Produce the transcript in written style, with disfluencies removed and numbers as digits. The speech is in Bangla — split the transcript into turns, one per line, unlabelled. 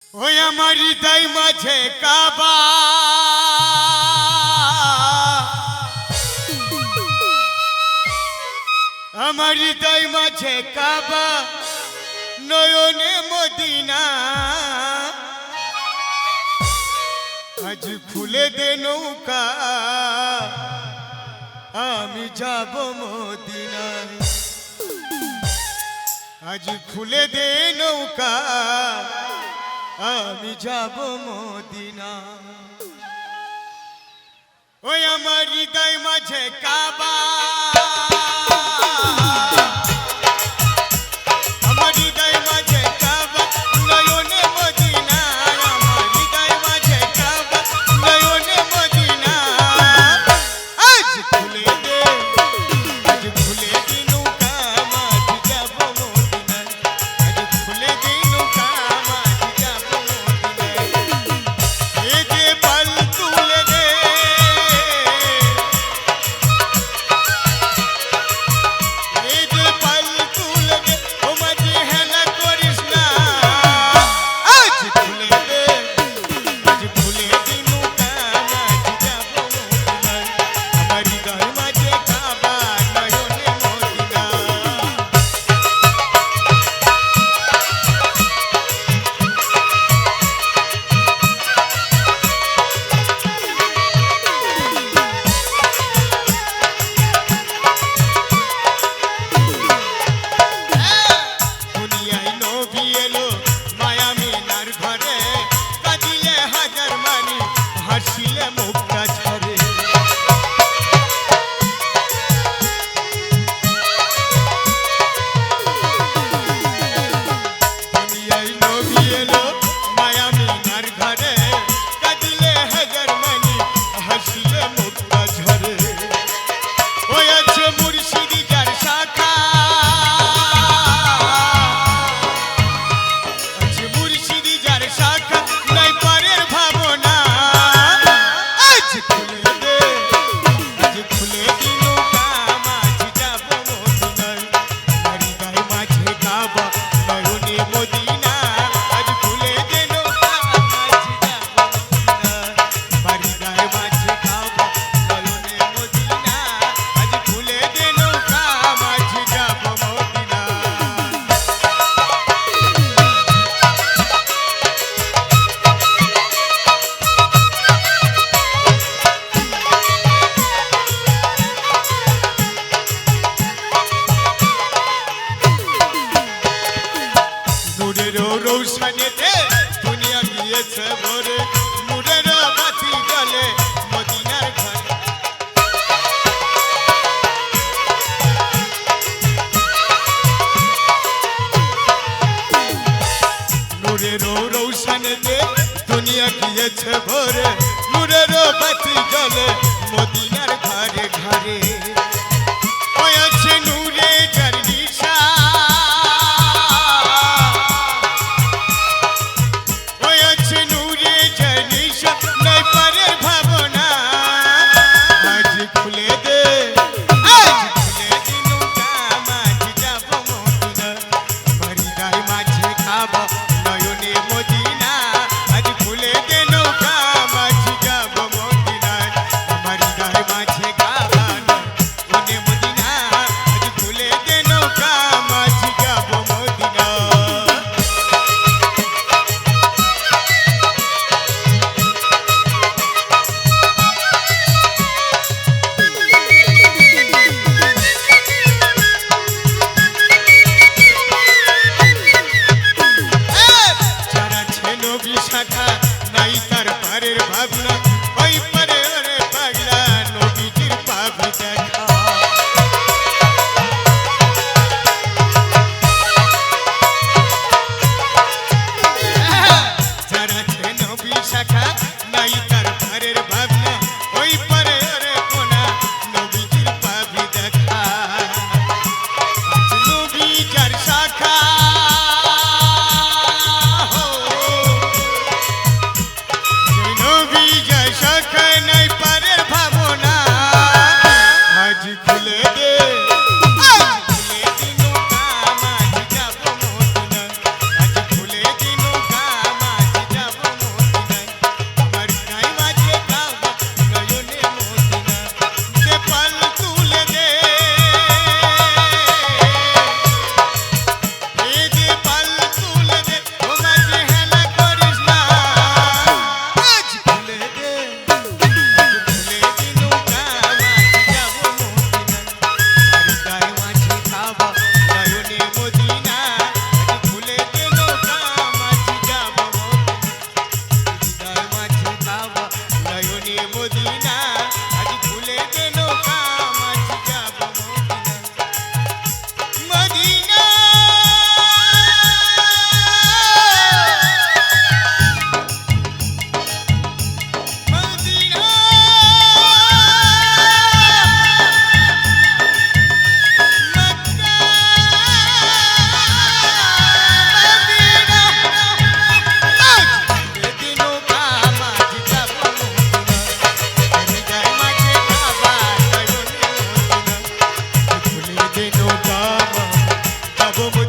ওই আমার হৃদয় মাঝে কাবা আমার হৃদয় মাঝে কাবা নয়নে মদিনা আজ খুলে দে নৌকা আমি যাব মদিনায় আজ খুলে দে নৌকা আমি যাব মদিনা ওই আমার হৃদয় মাঝে কাবা আমার হৃদয় মাঝে কাবা নয়নে মদিনা আমার হৃদয় মাঝে কাবা নয়নে মদিনা আজ খুলে দে নৌকা আমি যাব মদিনায় আজ খুলে দে নৌকা আমি যাব মদিনায় এই যে পাল তুলে দে এই যে পাল তুলে দে ও মাঝি হেলা করিস না আজ খুলে দে নৌকা আমি যাব মদিনায় আমার হৃদয় মাঝে কাবা নয়নে মদিনা দুনিয়ায় নবী এলো মায়ামিনার ঘরে কাঁদিলে হাজার মানি হাসিলে মুক্তা ঝরে দুনিয়ায় নবী এলো মায়ামিনার ঘরে কাঁদিলে হাজার মানি হাসিলে মুক্তা ঝরে ওই আছে মুর্শিদি যার শাখা আছে মুর্শিদি যার শাখা নাই পারের ভাবনা আজ খুলে দে নৌকা মাঝি যাব মদিনায় আমার হৃদয় মাঝে কাবা নয়নে মদিনা আজ খুলে দে নৌকা মাঝি যাব মদিনায় আমার হৃদয় মাঝে কাবা নয়নে মদিনা আজ খুলে দে নৌকা মাঝি যাব মদিনায় নূরের রৌশনীতে দুনিয়া গিয়েছে ভরে নূরের বাতি জ্বলে মদিনার ঘরে নূরের রৌশনীতে দুনিয়া গিয়েছে ভরে নূরের বাতি জ্বলে মদিনার ঘরে ঘরে ওই আছে নূরে যার নিশা ওই আছে নূরে যার নিশা নাই পারের ভাবনা আজ খুলে দে নৌকা মাঝি যাব মদিনায় আমার হৃদয় মাঝে কাবা নয়নে মদিনা আজ খুলে দে নৌকা মাঝি যাব মদিনায় আমার হৃদয় মাঝে কাবা নয়নে মদিনা আজ খুলে দে নৌকা মাঝি যাব মদিনায় যারা ছিল বিশাখা নাই তার পারের ভাবনা ওই পারে ওরে পাগলা নবীজির পাবি দেখা যারা ছিল বিশাখা নাই তার পারের ভাবনা ওই পারে ওরে কোনা নবীজির পাবি দেখা আজ নবী যার শাখা নবী যার মদিনায়